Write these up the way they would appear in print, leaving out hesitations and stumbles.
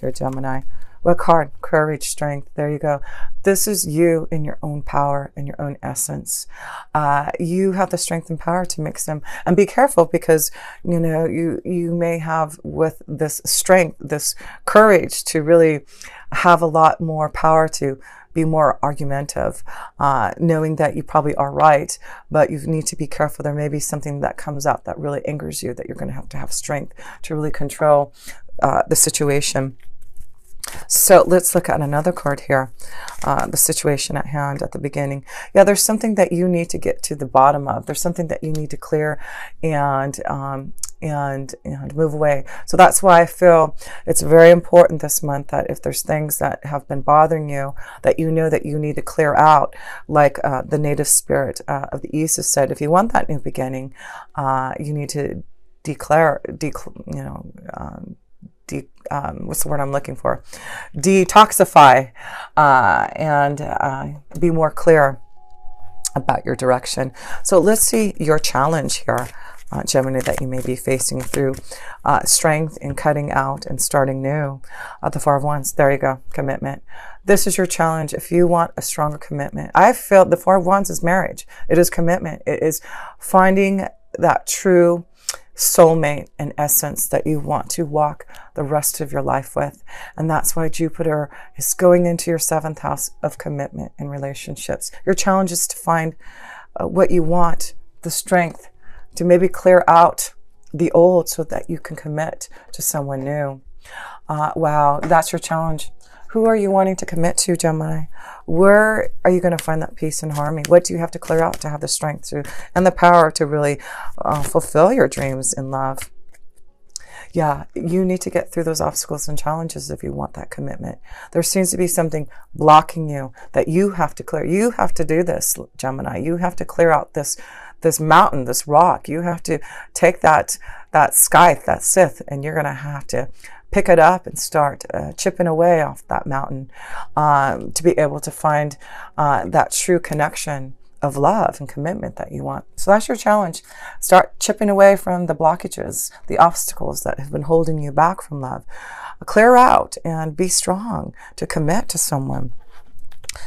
here, Gemini? What card? Courage, strength. There you go. This is you in your own power, in your own essence. You have the strength and power to mix them. And be careful, because, you may have, with this strength, this courage to really have a lot more power to be more argumentative, knowing that you probably are right, but you need to be careful. There may be something that comes out that really angers you, that you're going to have strength to really control the situation. So let's look at another card here. The situation at hand at the beginning. Yeah, there's something that you need to get to the bottom of. There's something that you need to clear and move away. So that's why I feel it's very important this month that if there's things that have been bothering you, that you know that you need to clear out, like the native spirit of the East has said, if you want that new beginning, you need to what's the word I'm looking for? Detoxify and be more clear about your direction. So let's see your challenge here, Gemini, that you may be facing through strength in cutting out and starting new. The Four of Wands. There you go. Commitment. This is your challenge. If you want a stronger commitment, I feel the Four of Wands is marriage. It is commitment. It is finding that true soulmate and essence that you want to walk the rest of your life with. And that's why Jupiter is going into your 7th house of commitment and relationships. Your challenge is to find what you want, the strength to maybe clear out the old so that you can commit to someone new. Wow, that's your challenge. Who are you wanting to commit to, Gemini? Where are you going to find that peace and harmony? What do you have to clear out to have the strength to and the power to really fulfill your dreams in love? Yeah, you need to get through those obstacles and challenges if you want that commitment. There seems to be something blocking you that you have to clear. You have to do this, Gemini. You have to clear out this mountain, this rock. You have to take that scythe, that scythe, and you're going to have to pick it up and start chipping away off that mountain to be able to find that true connection of love and commitment that you want. So that's your challenge. Start chipping away from the blockages, the obstacles that have been holding you back from love. Clear out and be strong to commit to someone.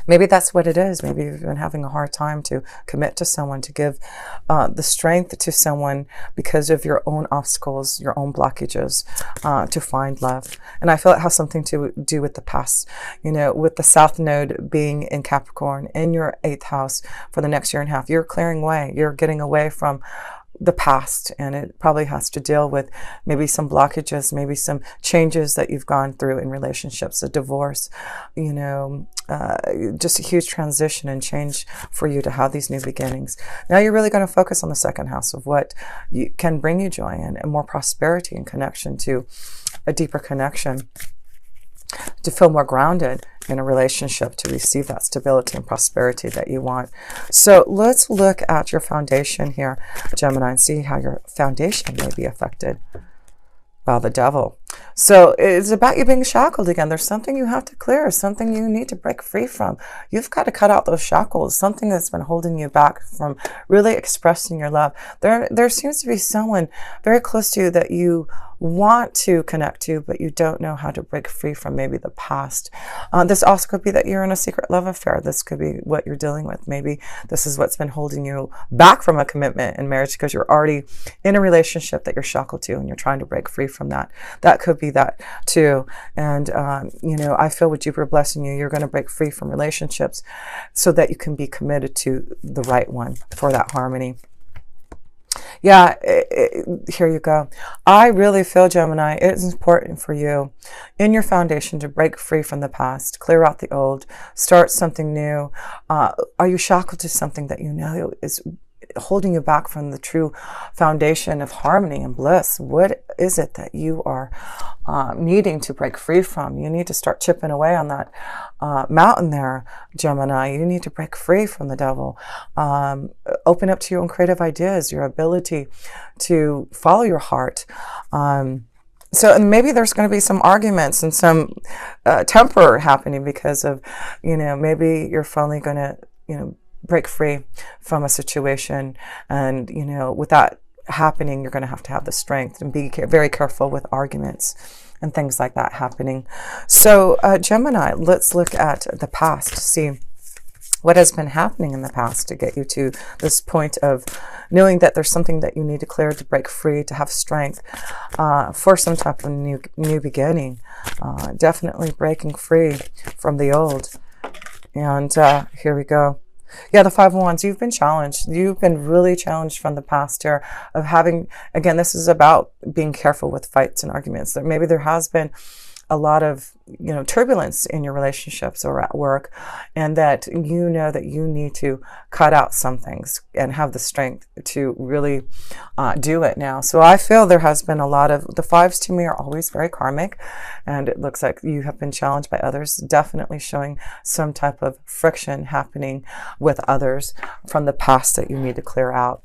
Maybe that's what it is. Maybe you've been having a hard time to commit to someone, to give the strength to someone because of your own obstacles, your own blockages to find love. And I feel it has something to do with the past. With the South Node being in Capricorn in your 8th house for the next year and a half, you're clearing away. You're getting away from the past, and it probably has to deal with maybe some blockages, maybe some changes that you've gone through in relationships, a divorce, just a huge transition and change for you to have these new beginnings. Now you're really going to focus on the 2nd house of what can bring you joy and more prosperity and connection to a deeper connection, to feel more grounded in a relationship, to receive that stability and prosperity that you want. So let's look at your foundation here, Gemini, and see how your foundation may be affected. Wow, the Devil. So it's about you being shackled again. There's something you have to clear, something you need to break free from. You've got to cut out those shackles, something that's been holding you back from really expressing your love. There seems to be someone very close to you that you want to connect to, but you don't know how to break free from maybe the past. This also could be that you're in a secret love affair. This could be what you're dealing with. Maybe this is what's been holding you back from a commitment in marriage because you're already in a relationship that you're shackled to and you're trying to break free from that. That could be that too. And, I feel with Jupiter blessing you, you're going to break free from relationships so that you can be committed to the right one for that harmony. Yeah, here you go. I really feel, Gemini, it's important for you in your foundation to break free from the past, clear out the old, start something new. Are you shackled to something that you know is holding you back from the true foundation of harmony and bliss? What is it that you are needing to break free from? You need to start chipping away on that mountain there, Gemini. You need to break free from the Devil. Open up to your own creative ideas, your ability to follow your heart. So maybe there's going to be some arguments and some temper happening because of, maybe you're finally going to, break free from a situation. And, with that happening, you're going to have the strength and be very careful with arguments and things like that happening. So Gemini, let's look at the past to see what has been happening in the past to get you to this point of knowing that there's something that you need to clear, to break free, to have strength for some type of new beginning. Definitely breaking free from the old. And here we go. Yeah, the Five of Wands, you've been challenged. You've been really challenged from the past here of having, again, this is about being careful with fights and arguments. That maybe there has been a lot of, turbulence in your relationships or at work, and that you know that you need to cut out some things and have the strength to really do it now. So I feel there has been a lot of, the fives to me are always very karmic, and it looks like you have been challenged by others, definitely showing some type of friction happening with others from the past that you need to clear out.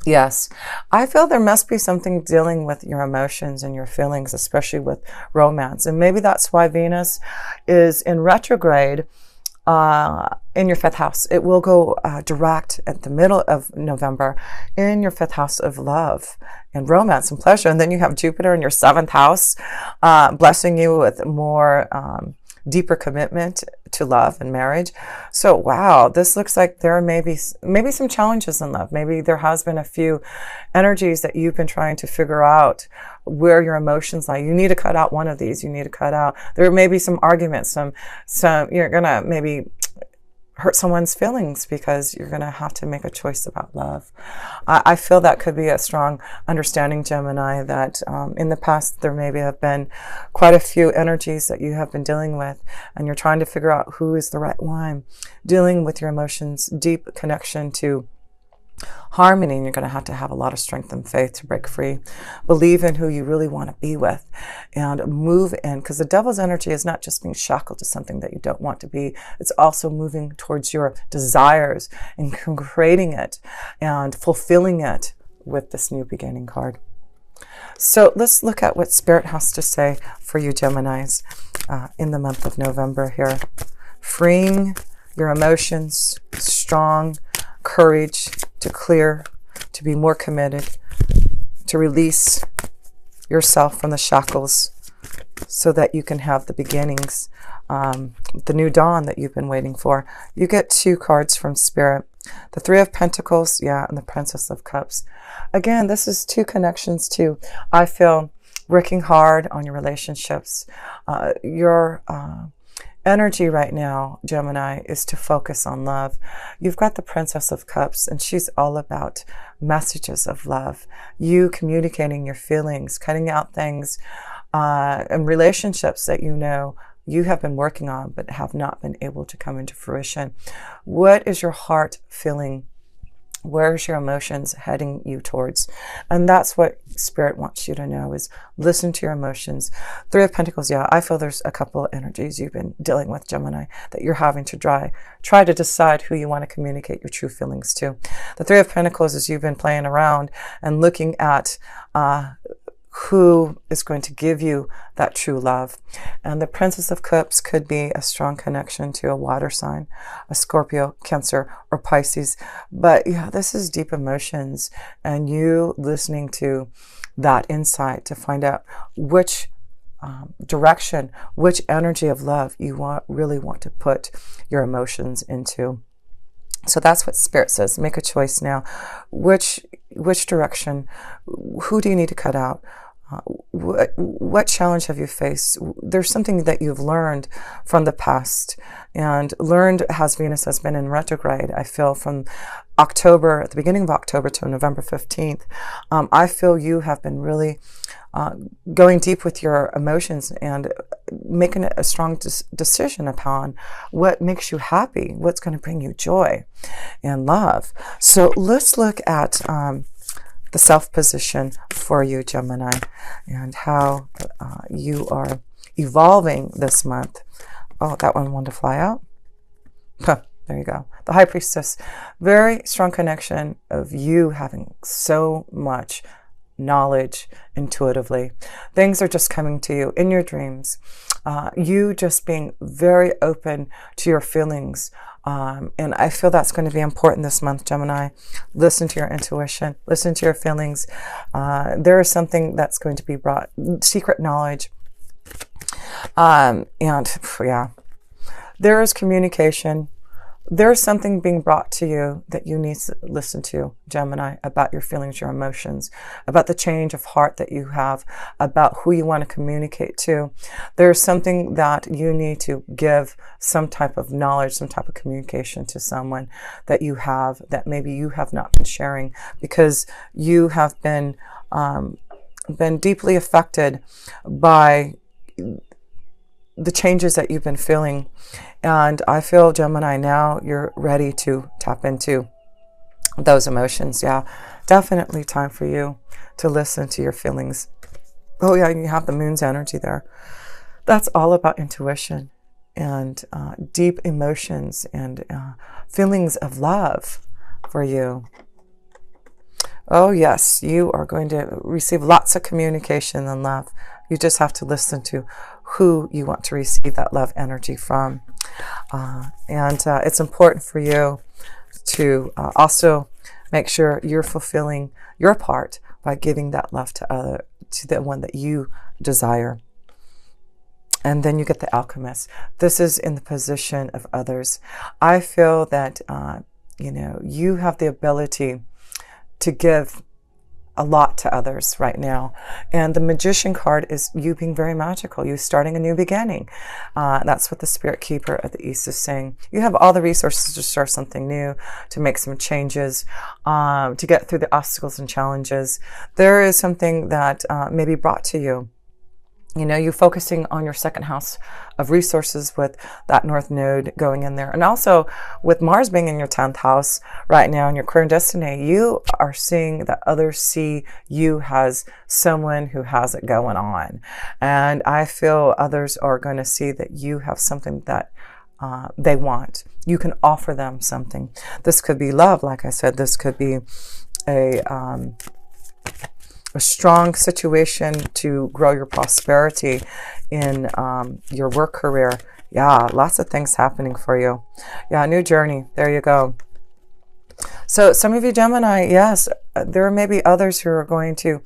Yes, I feel there must be something dealing with your emotions and your feelings, especially with romance. And maybe that's why Venus is in retrograde in your 5th house. It will go direct at the middle of November in your 5th house of love and romance and pleasure. And then you have Jupiter in your 7th house, blessing you with more deeper commitment to love and marriage. So wow, this looks like there may be some challenges in love. Maybe there has been a few energies that you've been trying to figure out where your emotions lie. You need to cut out one of these. You need to cut out, there may be some arguments, some you're gonna maybe hurt someone's feelings because you're going to have to make a choice about love. I feel that could be a strong understanding, Gemini, that in the past there maybe have been quite a few energies that you have been dealing with, and you're trying to figure out who is the right one. Dealing with your emotions, deep connection to harmony, and you're going to have a lot of strength and faith to break free. Believe in who you really want to be with and move in, because the devil's energy is not just being shackled to something that you don't want to be. It's also moving towards your desires and creating it and fulfilling it with this new beginning card. So let's look at what Spirit has to say for you Geminis in the month of November here. Freeing your emotions, strong courage to clear, to be more committed, to release yourself from the shackles so that you can have the beginnings, the new dawn that you've been waiting for. You get 2 cards from Spirit. The 3 of Pentacles, and the Princess of Cups. Again, this is 2 connections to, I feel, working hard on your relationships. Your energy right now, Gemini, is to focus on love. You've got the Princess of Cups, and she's all about messages of love. You communicating your feelings, cutting out things and relationships that you have been working on but have not been able to come into fruition. What is your heart feeling? Where's your emotions heading you towards? And that's what Spirit wants you to know, is listen to your emotions. 3 of Pentacles, I feel there's a couple of energies you've been dealing with, Gemini, that you're having to try to decide who you want to communicate your true feelings to. The 3 of Pentacles is you've been playing around and looking at who is going to give you that true love. And the Princess of Cups could be a strong connection to a water sign, a Scorpio, Cancer, or Pisces. But this is deep emotions, and you listening to that insight to find out which direction, which energy of love you really want to put your emotions into. So that's what Spirit says. Make a choice now. Which direction? Who do you need to cut out? What challenge have you faced? There's something that you've learned from the past, and learned as Venus has been in retrograde. I feel from October, at the beginning of October to November 15th, I feel you have been really going deep with your emotions and making a strong decision upon what makes you happy, what's going to bring you joy and love. So let's look at the self position for you, Gemini, and how you are evolving this month. Oh, that one wanted to fly out. Huh, there you go. The High Priestess. Very strong connection of you having so much knowledge intuitively. Things are just coming to you in your dreams. You just being very open to your feelings, And I feel that's going to be important this month, Gemini. Listen to your intuition. Listen to your feelings. There is something that's going to be brought, secret knowledge. And yeah, there is communication. There's something being brought to you that you need to listen to, Gemini, about your feelings, your emotions, about the change of heart that you have, about who you want to communicate to. There's something that you need to give some type of knowledge, some type of communication to someone that you have, that maybe you have not been sharing, because you have been deeply affected by the changes that you've been feeling. And I feel, Gemini, now you're ready to tap into those emotions. Yeah, definitely time for you to listen to your feelings. Oh yeah, you have the moon's energy there. That's all about intuition and deep emotions and feelings of love for you. Oh yes, you are going to receive lots of communication and love. You just have to listen to who you want to receive that love energy from. And it's important for you to also make sure you're fulfilling your part by giving that love to the one that you desire. And then you get the alchemist. This is in the position of others. I feel that you have the ability to give a lot to others right now. And the magician card is you being very magical, you starting a new beginning. That's what the spirit keeper of the East is saying. You have all the resources to start something new, to make some changes, to get through the obstacles and challenges. There is something that may be brought to you. You're focusing on your second house of resources with that North Node going in there. And also with Mars being in your 10th house right now in your career and destiny, you are seeing that others see you as someone who has it going on. And I feel others are going to see that you have something that they want. You can offer them something. This could be love, like I said. This could be a strong situation to grow your prosperity in your work career. Yeah, lots of things happening for you. Yeah, new journey. There you go. So some of you Gemini, yes, there may be others who are going to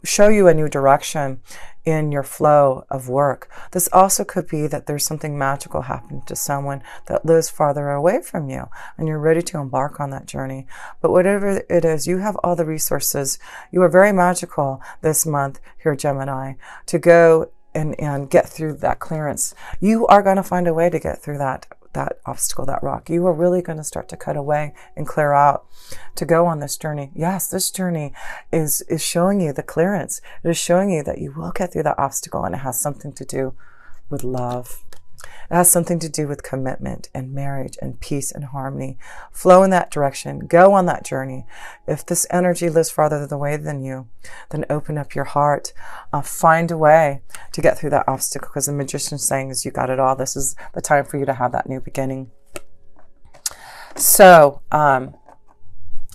show you a new direction in your flow of work. This also could be that there's something magical happening to someone that lives farther away from you, and you're ready to embark on that journey. But whatever it is, you have all the resources. You are very magical this month here, Gemini, to go and get through that clearance. You are going to find a way to get through that obstacle, that rock. You are really going to start to cut away and clear out to go on this journey. Yes, this journey is showing you the clearance. It is showing you that you will get through that obstacle, and it has something to do with love. It has something to do with commitment and marriage and peace and harmony. Flow in that direction. Go on that journey. If this energy lives farther away than you, then open up your heart. Find a way to get through that obstacle, because the magician's saying is you got it all. This is the time for you to have that new beginning. So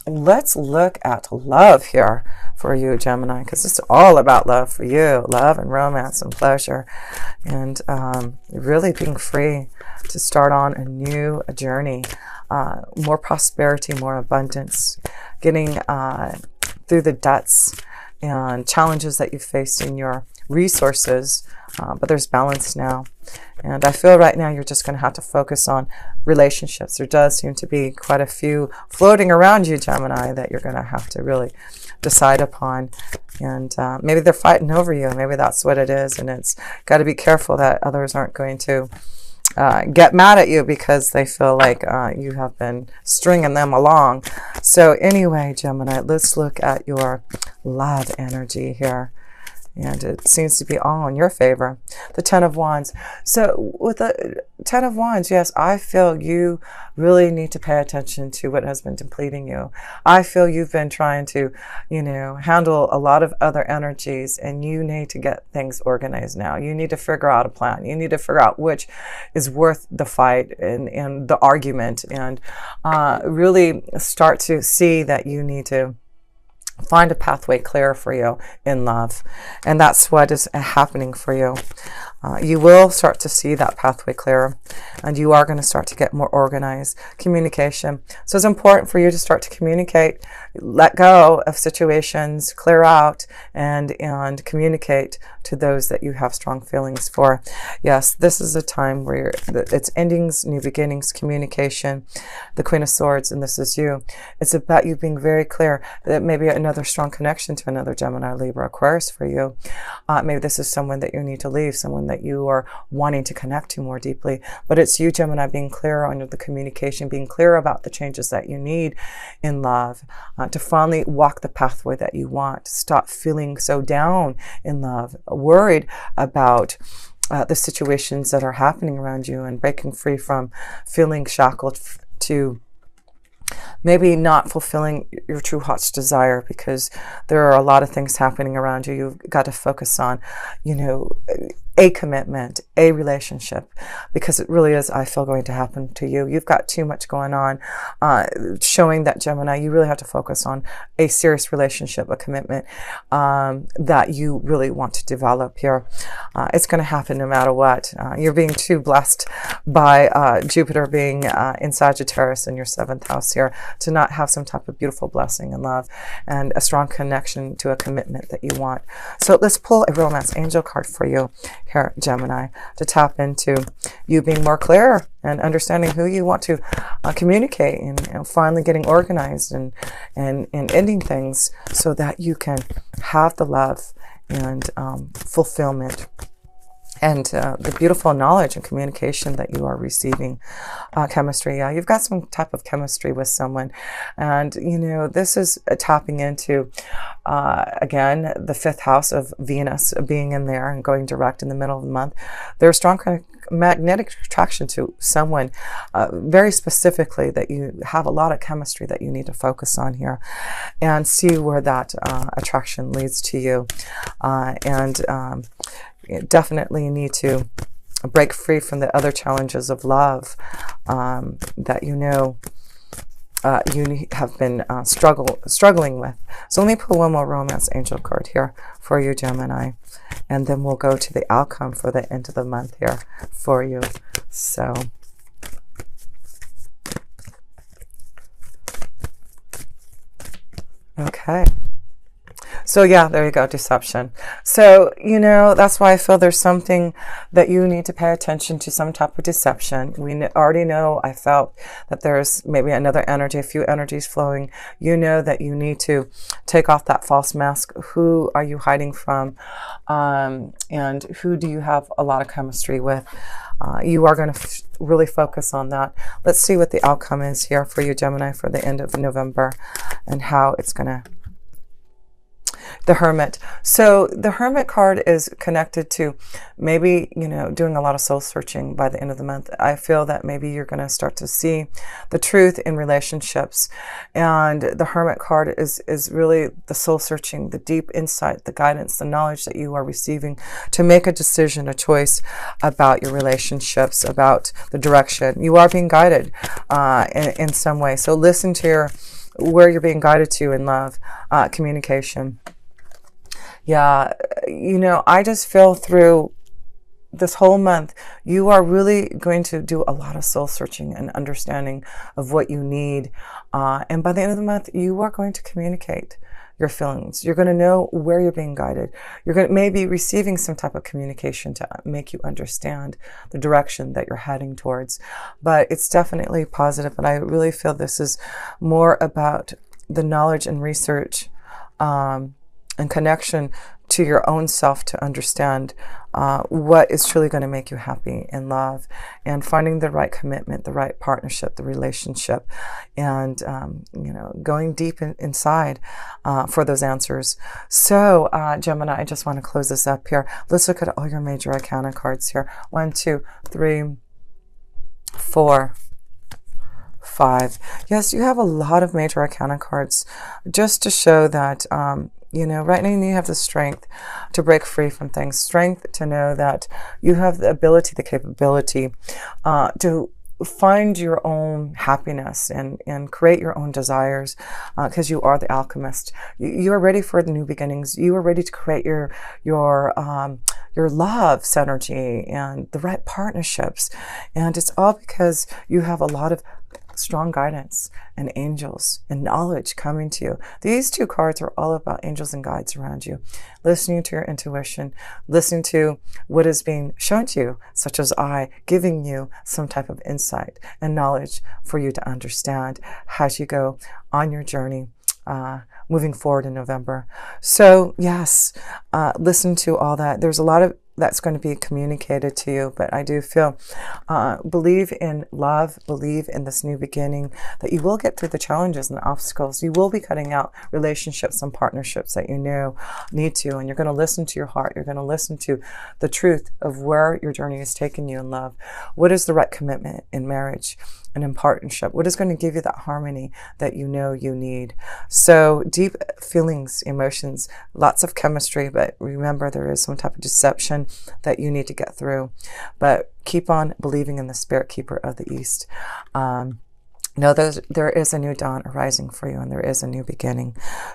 let's look at love here for you, Gemini, because it's all about love for you. Love and romance and pleasure, and really being free to start on a new journey. More prosperity, more abundance, getting through the debts and challenges that you faced in your resources, but there's balance now. And I feel right now you're just going to have to focus on relationships. There does seem to be quite a few floating around you, Gemini, that you're going to have to really decide upon. And maybe they're fighting over you. Maybe that's what it is. And it's got to be careful that others aren't going to get mad at you because they feel like you have been stringing them along. So anyway, Gemini, let's look at your love energy here. And it seems to be all in your favor. The Ten of Wands. So with the Ten of Wands, yes, I feel you really need to pay attention to what has been depleting you. I feel you've been trying to, handle a lot of other energies, and you need to get things organized now. You need to figure out a plan. You need to figure out which is worth the fight and the argument, and really start to see that you need to Find a pathway clear for you in love. And that's what is happening for you. You will start to see that pathway clearer, and you are going to start to get more organized. Communication. So it's important for you to start to communicate, let go of situations, clear out, and communicate to those that you have strong feelings for. Yes, this is a time where it's endings, new beginnings, communication, the Queen of Swords, and this is you. It's about you being very clear that maybe another strong connection to another Gemini, Libra, Aquarius for you. Maybe this is someone that you need to leave, someone that you are wanting to connect to more deeply. But it's you, Gemini, being clear on the communication, being clear about the changes that you need in love, to finally walk the pathway that you want. Stop feeling so down in love, worried about the situations that are happening around you, and breaking free from feeling shackled to maybe not fulfilling your true heart's desire, because there are a lot of things happening around you. You've got to focus on, a commitment, a relationship, because it really is, I feel, going to happen to you. You've got too much going on, showing that, Gemini, you really have to focus on a serious relationship, a commitment that you really want to develop here. It's going to happen no matter what. You're being too blessed by Jupiter being in Sagittarius in your 7th house here to not have some type of beautiful blessing and love and a strong connection to a commitment that you want. So let's pull a romance angel card for you here, Gemini, to tap into you being more clear and understanding who you want to communicate, and finally getting organized and ending things so that you can have the love and fulfillment and the beautiful knowledge and communication that you are receiving. Chemistry, yeah, you've got some type of chemistry with someone, and this is tapping into again the 5th house of Venus being in there and going direct in the middle of the month. There's strong kind of magnetic attraction to someone very specifically, that you have a lot of chemistry that you need to focus on here and see where that attraction leads to you. You definitely need to break free from the other challenges of love that you have been struggling with. So let me pull one more romance angel card here for you, Gemini, and then we'll go to the outcome for the end of the month here for you. So okay. So yeah, there you go, deception. So, that's why I feel there's something that you need to pay attention to, some type of deception. We already know, I felt that there's maybe another energy, a few energies flowing. That you need to take off that false mask. Who are you hiding from? And who do you have a lot of chemistry with? You are going to really focus on that. Let's see what the outcome is here for you, Gemini, for the end of November, and how it's going to. The Hermit. So the Hermit card is connected to maybe, doing a lot of soul searching by the end of the month. I feel that maybe you're going to start to see the truth in relationships. And the Hermit card is really the soul searching, the deep insight, the guidance, the knowledge that you are receiving to make a decision, a choice about your relationships, about the direction. You are being guided in some way. So listen to where you're being guided to in love, communication. Yeah, I just feel through this whole month, you are really going to do a lot of soul searching and understanding of what you need. And by the end of the month, you are going to communicate your feelings. You're going to know where you're being guided. You're going to maybe receiving some type of communication to make you understand the direction that you're heading towards. But it's definitely positive. And I really feel this is more about the knowledge and research and connection to your own self to understand what is truly going to make you happy in love, and finding the right commitment, the right partnership, the relationship, and going deep inside for those answers. So Gemini, I just want to close this up here. Let's look at all your major arcana cards here. 1, 2, 3, 4, 5. Yes, you have a lot of major arcana cards, just to show that right now you have the strength to break free from things, strength to know that you have the ability, the capability to find your own happiness and create your own desires, because you are the alchemist. You are ready for the new beginnings. You are ready to create your love synergy and the right partnerships. And it's all because you have a lot of strong guidance and angels and knowledge coming to you. These two cards are all about angels and guides around you, listening to your intuition, listening to what is being shown to you, such as I, giving you some type of insight and knowledge for you to understand as you go on your journey, moving forward in November. So yes, listen to all that. There's a lot of that's going to be communicated to you, but I do feel, believe in love, believe in this new beginning, that you will get through the challenges and the obstacles. You will be cutting out relationships and partnerships that you know need to, and you're going to listen to your heart. You're going to listen to the truth of where your journey is taking you in love. What is the right commitment in marriage and in partnership? What is going to give you that harmony that you know you need? So deep feelings, emotions, lots of chemistry, but remember there is some type of deception that you need to get through. But keep on believing in the Spirit Keeper of the East. Know there is a new dawn arising for you, and there is a new beginning.